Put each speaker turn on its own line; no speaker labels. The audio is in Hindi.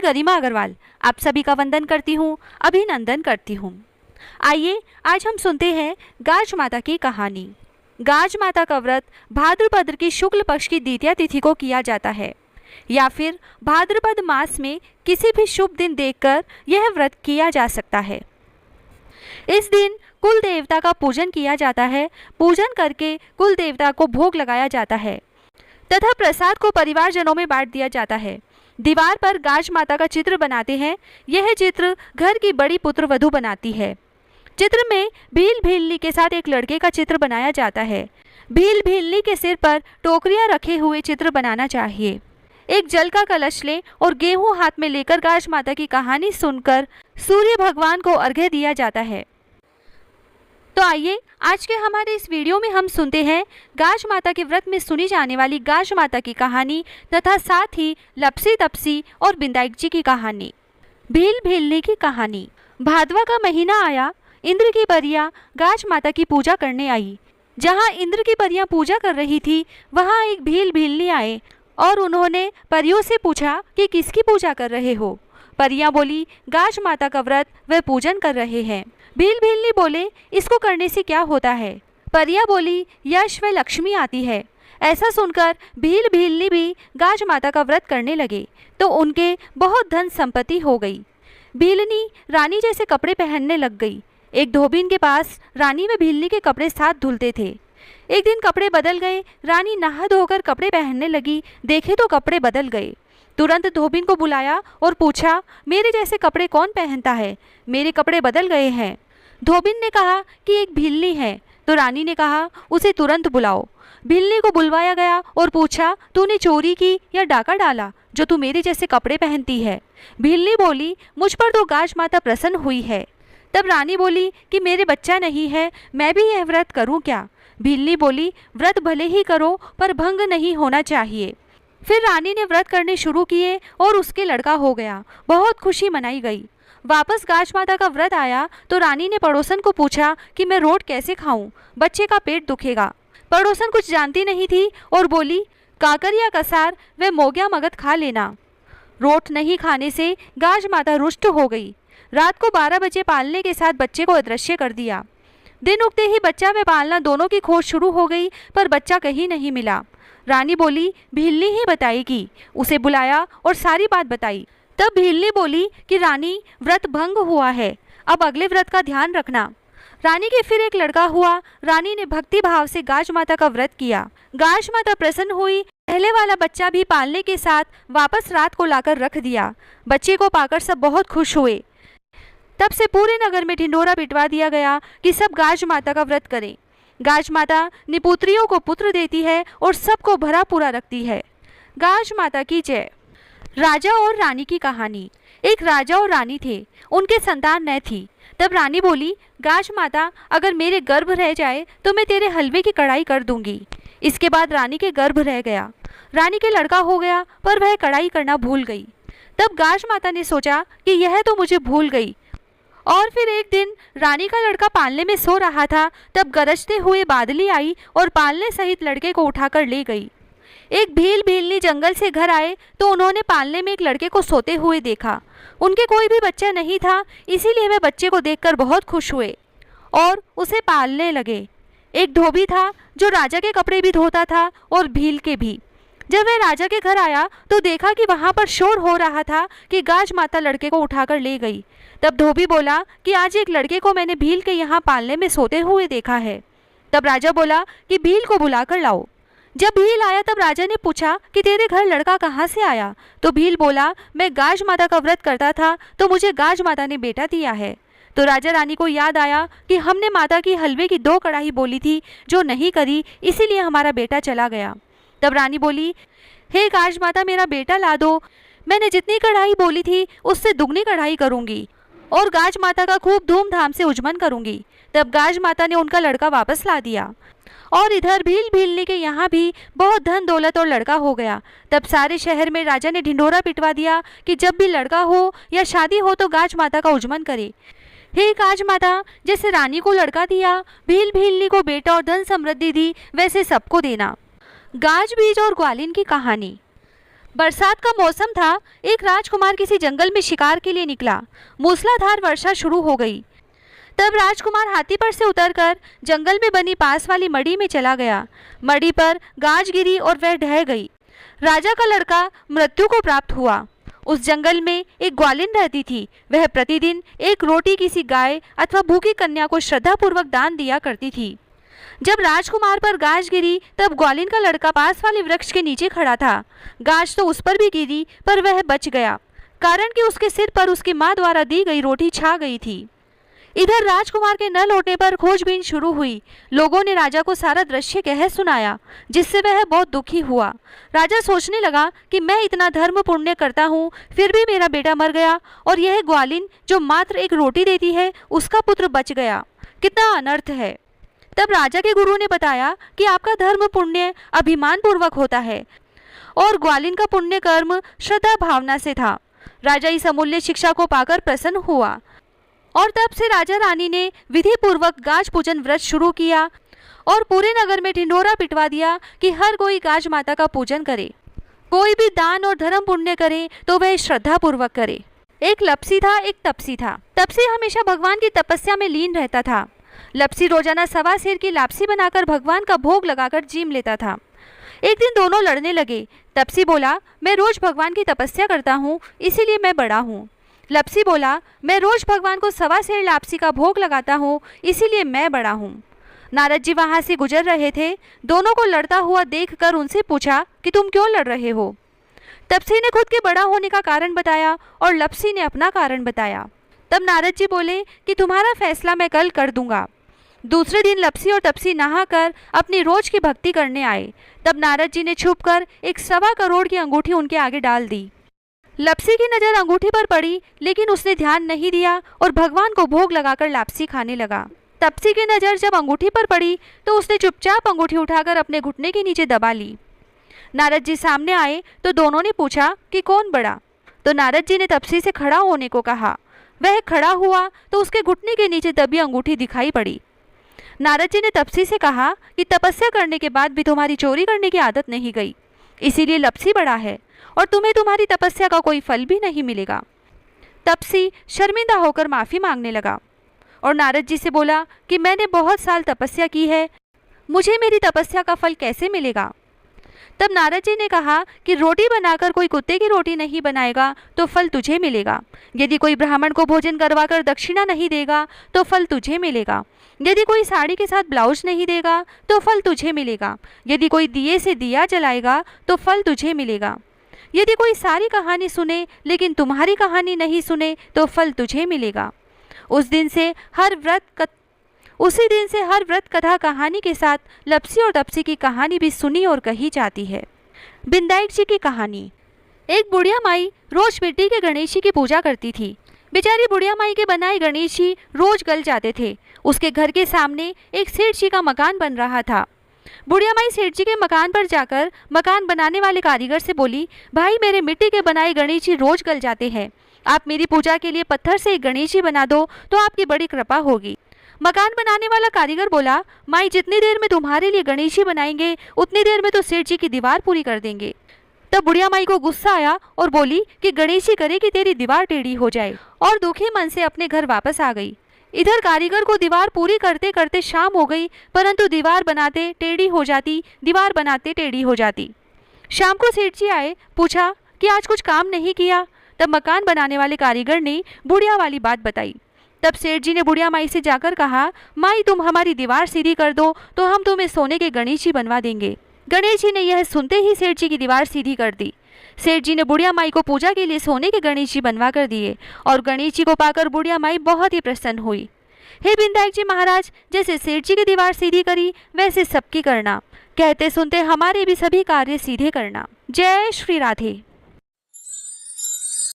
गरिमा अग्रवाल आप सभी का वंदन करती हूँ, अभिनंदन करती हूँ। आइए आज हम सुनते हैं गाज माता की कहानी। गाज माता का व्रत भाद्रपद की शुक्ल पक्ष की द्वितीया तिथि को किया जाता है या फिर भाद्रपद मास में किसी भी शुभ दिन देखकर यह व्रत किया जा सकता है। इस दिन कुल देवता का पूजन किया जाता है। पूजन करके कुल देवता को भोग लगाया जाता है तथा प्रसाद को परिवारजनों में बांट दिया जाता है। दीवार पर गाज माता का चित्र बनाते हैं। यह चित्र घर की बड़ी पुत्र वधू बनाती है। चित्र में भील भीलनी के साथ एक लड़के का चित्र बनाया जाता है। भील भीलनी के सिर पर टोकरियां रखे हुए चित्र बनाना चाहिए। एक जल का कलश लें और गेहूं हाथ में लेकर गाज माता की कहानी सुनकर सूर्य भगवान को अर्घ्य दिया जाता है। तो आइए आज के हमारे इस वीडियो में हम सुनते हैं गाज माता के व्रत में सुनी जाने वाली गाज माता की कहानी तथा साथ ही लपसी तपसी और बिंदाई जी की कहानी। भील भीलनी की कहानी। भादवा का महीना आया। इंद्र की परियां गाज माता की पूजा करने आई। जहाँ इंद्र की परियां पूजा कर रही थी वहाँ एक भील भीलनी आए और उन्होंने परियों से पूछा कि किसकी पूजा कर रहे हो। परियां बोली गाज माता का व्रत व पूजन कर रहे हैं। भील भीलनी बोले इसको करने से क्या होता है। परियां बोली यश व लक्ष्मी आती है। ऐसा सुनकर भील भीलनी भी गाज माता का व्रत करने लगे तो उनके बहुत धन संपत्ति हो गई। भीलनी रानी जैसे कपड़े पहनने लग गई। एक धोबीन के पास रानी व भीलनी के कपड़े साथ धुलते थे। एक दिन कपड़े बदल गए। रानी नहा धोकर कपड़े पहनने लगी। देखे तो कपड़े बदल गए। तुरंत धोबीन को बुलाया और पूछा मेरे जैसे कपड़े कौन पहनता है, मेरे कपड़े बदल गए हैं। धोबीन ने कहा कि एक भीलनी है। तो रानी ने कहा उसे तुरंत बुलाओ। भीलनी को बुलवाया गया और पूछा तूने चोरी की या डाका डाला जो तू मेरे जैसे कपड़े पहनती है। भीलनी बोली मुझ पर तो गाज माता प्रसन्न हुई है। तब रानी बोली कि मेरे बच्चा नहीं है, मैं भी यह व्रत करूं क्या। भीलनी बोली व्रत भले ही करो पर भंग नहीं होना चाहिए। फिर रानी ने व्रत करने शुरू किए और उसके लड़का हो गया। बहुत खुशी मनाई गई। वापस गाज माता का व्रत आया तो रानी ने पड़ोसन को पूछा कि मैं रोट कैसे खाऊं, बच्चे का पेट दुखेगा। पड़ोसन कुछ जानती नहीं थी और बोली काकर या कसार व मोग्या मगध खा लेना। रोट नहीं खाने से गाज माता रुष्ट हो गई। रात को 12 बजे पालने के साथ बच्चे को अदृश्य कर दिया। दिन उगते ही बच्चा व पालना दोनों की खोज शुरू हो गई पर बच्चा कहीं नहीं मिला। रानी बोली भीलनी ही बताएगी। उसे बुलाया और सारी बात बताई। तब भीलनी बोली कि रानी व्रत भंग हुआ है, अब अगले व्रत का ध्यान रखना। रानी के फिर एक लड़का हुआ। रानी ने भक्ति भाव से गाज माता का व्रत किया। गाज माता प्रसन्न हुई। पहले वाला बच्चा भी पालने के साथ वापस रात को लाकर रख दिया। बच्चे को पाकर सब बहुत खुश हुए। तब से पूरे नगर में ढिंढोरा पिटवा दिया गया कि सब गाज माता का व्रत करें। गाज माता निपुत्रियों को पुत्र देती है और सबको भरा पूरा रखती है। गाज माता की जय। राजा और रानी की कहानी। एक राजा और रानी थे, उनके संतान न थी। तब रानी बोली गाज माता अगर मेरे गर्भ रह जाए तो मैं तेरे हलवे की कढ़ाई कर दूंगी। इसके बाद रानी के गर्भ रह गया। रानी के लड़का हो गया पर वह कढ़ाई करना भूल गई। तब गाज माता ने सोचा कि यह तो मुझे भूल गई। और फिर एक दिन रानी का लड़का पालने में सो रहा था। तब गरजते हुए बादली आई और पालने सहित लड़के को उठाकर ले गई। एक भील भीलनी जंगल से घर आए तो उन्होंने पालने में एक लड़के को सोते हुए देखा। उनके कोई भी बच्चा नहीं था, इसीलिए वे बच्चे को देखकर बहुत खुश हुए और उसे पालने लगे। एक धोबी था जो राजा के कपड़े भी धोता था और भील के भी। जब वह राजा के घर आया तो देखा कि वहाँ पर शोर हो रहा था कि गाज माता लड़के को उठाकर ले गई। तब धोबी बोला कि आज एक लड़के को मैंने भील के यहाँ पालने में सोते हुए देखा है। तब राजा बोला कि भील को बुलाकर लाओ। जब भील आया तब राजा ने पूछा कि तेरे घर लड़का कहाँ से आया। तो भील बोला मैं गाज माता का व्रत करता था तो मुझे गाज माता ने बेटा दिया है। तो राजा रानी को याद आया कि हमने माता की हलवे की 2 कढ़ाई बोली थी जो नहीं करी, इसीलिए हमारा बेटा चला गया। तब रानी बोली हे गाज माता मेरा बेटा ला दो, मैंने जितनी कढ़ाई बोली थी उससे दुगनी कढ़ाई करूंगी और गाज माता का खूब धूमधाम से उजमन करूंगी। तब गाज माता ने उनका लड़का वापस ला दिया। और इधर भील भीलनी के यहाँ भी बहुत धन दौलत और लड़का हो गया। तब सारे शहर में राजा ने ढिंढोरा पिटवा दिया कि जब भी लड़का हो या शादी हो तो गाज माता का उजमन करे। हे गाज माता जैसे रानी को लड़का दिया, भील भीलनी को बेटा और धन समृद्धि दी, वैसे सबको देना। गाज बीज और ग्वालिन की कहानी। बरसात का मौसम था। एक राजकुमार किसी जंगल में शिकार के लिए निकला। मूसलाधार वर्षा शुरू हो गई। तब राजकुमार हाथी पर से उतरकर जंगल में बनी पास वाली मड़ी में चला गया। मड़ी पर गाज गिरी और वह ढह गई। राजा का लड़का मृत्यु को प्राप्त हुआ। उस जंगल में एक ग्वालिन रहती थी। वह प्रतिदिन एक रोटी किसी गाय अथवा भूखी कन्या को श्रद्धापूर्वक दान दिया करती थी। जब राजकुमार पर गाज गिरी तब ग्वालिन का लड़का पास वाले वृक्ष के नीचे खड़ा था। गाज तो उस पर भी गिरी पर वह बच गया, कारण कि उसके सिर पर उसकी माँ द्वारा दी गई रोटी छा गई थी। इधर राजकुमार के न लौटने पर खोजबीन शुरू हुई। लोगों ने राजा को सारा दृश्य कह सुनाया, जिससे वह बहुत दुखी हुआ। राजा सोचने लगा कि मैं इतना धर्म पुण्य करता हूँ, फिर भी मेरा बेटा मर गया और यह ग्वालिन जो मात्र एक रोटी देती है उसका पुत्र बच गया। कितना अनर्थ है। तब राजा के गुरु ने बताया कि आपका धर्म पुण्य अभिमान पूर्वक होता है और ग्वालिन का पुण्य कर्म श्रद्धा भावना से था। राजा इस अमूल्य शिक्षा को पाकर प्रसन्न हुआ और तब से राजा रानी ने विधि पूर्वक गाज पूजन व्रत शुरू किया और पूरे नगर में ढिंढोरा पिटवा दिया कि हर कोई गाज माता का पूजन करे। कोई भी दान और धर्म पुण्य करे तो वह श्रद्धा पूर्वक करे। एक लपसी था, एक तपसी था। तपसी हमेशा भगवान की तपस्या में लीन रहता था। लपसी रोजाना 1.25 सेर की लापसी बनाकर भगवान का भोग लगाकर जीम लेता था। एक दिन दोनों लड़ने लगे। तपसी बोला, मैं रोज भगवान की तपस्या करता हूँ, इसीलिए मैं बड़ा हूँ। लपसी बोला, मैं रोज भगवान को 1.25 सेर लापसी का भोग लगाता हूँ, इसीलिए मैं बड़ा हूँ। नारद जी वहाँ से गुजर रहे थे। दोनों को लड़ता हुआ देखकर उनसे पूछा कि तुम क्यों लड़ रहे हो। तपसी ने खुद के बड़ा होने का कारण बताया और लपसी ने अपना कारण बताया। तब नारद जी बोले कि तुम्हारा फैसला मैं कल कर दूंगा। दूसरे दिन लपसी और तपसी नहाकर अपनी रोज की भक्ति करने आए। तब नारद जी ने छुपकर एक 1.25 करोड़ की अंगूठी उनके आगे डाल दी। लपसी की नज़र अंगूठी पर पड़ी, लेकिन उसने ध्यान नहीं दिया और भगवान को भोग लगाकर लापसी खाने लगा। तपसी की नज़र जब अंगूठी पर पड़ी तो उसने चुपचाप अंगूठी उठाकर अपने घुटने के नीचे दबा ली। नारद जी सामने आए तो दोनों ने पूछा कि कौन बड़ा। तो नारद जी ने तपसी से खड़ा होने को कहा। वह खड़ा हुआ तो उसके घुटने के नीचे दबी अंगूठी दिखाई पड़ी। नारद जी ने तपसी से कहा कि तपस्या करने के बाद भी तुम्हारी चोरी करने की आदत नहीं गई, इसीलिए लपसी बड़ा है और तुम्हें तुम्हारी तपस्या का कोई फल भी नहीं मिलेगा। तपसी शर्मिंदा होकर माफ़ी मांगने लगा और नारद जी से बोला कि मैंने बहुत साल तपस्या की है, मुझे मेरी तपस्या का फल कैसे मिलेगा। तब नारद जी ने कहा कि रोटी बनाकर कोई कुत्ते की रोटी नहीं बनाएगा तो फल तुझे मिलेगा। यदि कोई ब्राह्मण को भोजन करवाकर दक्षिणा नहीं देगा तो फल तुझे मिलेगा। यदि कोई साड़ी के साथ ब्लाउज नहीं देगा तो फल तुझे मिलेगा। यदि कोई दिए से दिया जलाएगा तो फल तुझे मिलेगा। यदि कोई सारी कहानी सुने लेकिन तुम्हारी कहानी नहीं सुने तो फल तुझे मिलेगा। उसी दिन से हर व्रत कथा कहानी के साथ लपसी और तपसी की कहानी भी सुनी और कही जाती है। बिंदाई जी की कहानी। एक बुढ़िया माई रोज मिट्टी के गणेश जी की पूजा करती थी। बेचारी बुढ़िया माई के बनाए गणेश जी रोज गल जाते थे। उसके घर के सामने एक सेठ जी का मकान बन रहा था। बुढ़िया माई सेठ जी के मकान पर जाकर मकान बनाने वाले कारीगर से बोली, भाई मेरे मिट्टी के बनाए गणेश जी रोज गल जाते हैं, आप मेरी पूजा के लिए पत्थर से एक गणेश जी बना दो तो आपकी बड़ी कृपा होगी। मकान बनाने वाला कारीगर बोला, माई जितनी देर में तुम्हारे लिए गणेश जी बनाएंगे उतनी देर में तो सेठ जी की दीवार पूरी कर देंगे। तब बुढ़िया माई को गुस्सा आया और बोली कि गणेश जी करे कि तेरी दीवार टेढ़ी हो जाए, और दुखी मन से अपने घर वापस आ गई। इधर कारीगर को दीवार पूरी करते करते शाम हो गई, परंतु दीवार बनाते टेढ़ी हो जाती, दीवार बनाते टेढ़ी हो जाती। शाम को सेठ जी आए, पूछा कि आज कुछ काम नहीं किया। तब मकान बनाने वाले कारीगर ने बुढ़िया वाली बात बताई। तब सेठ जी ने बुढ़िया माई से जाकर कहा, माई तुम हमारी दीवार सीधी कर दो तो हम तुम्हें सोने के गणेश जी बनवा देंगे। गणेश जी ने यह सुनते ही सेठ जी की दीवार सीधी कर दी। सेठ जी ने बुढ़िया माई को पूजा के लिए सोने के गणेश जी बनवा कर दिए और गणेश जी को पाकर बुढ़िया माई बहुत ही प्रसन्न हुई। हे बिंदाई जी महाराज, जैसे सेठ जी की दीवार सीधी करी वैसे सबकी करना, कहते सुनते हमारे भी सभी कार्य सीधे करना। जय श्री राधे।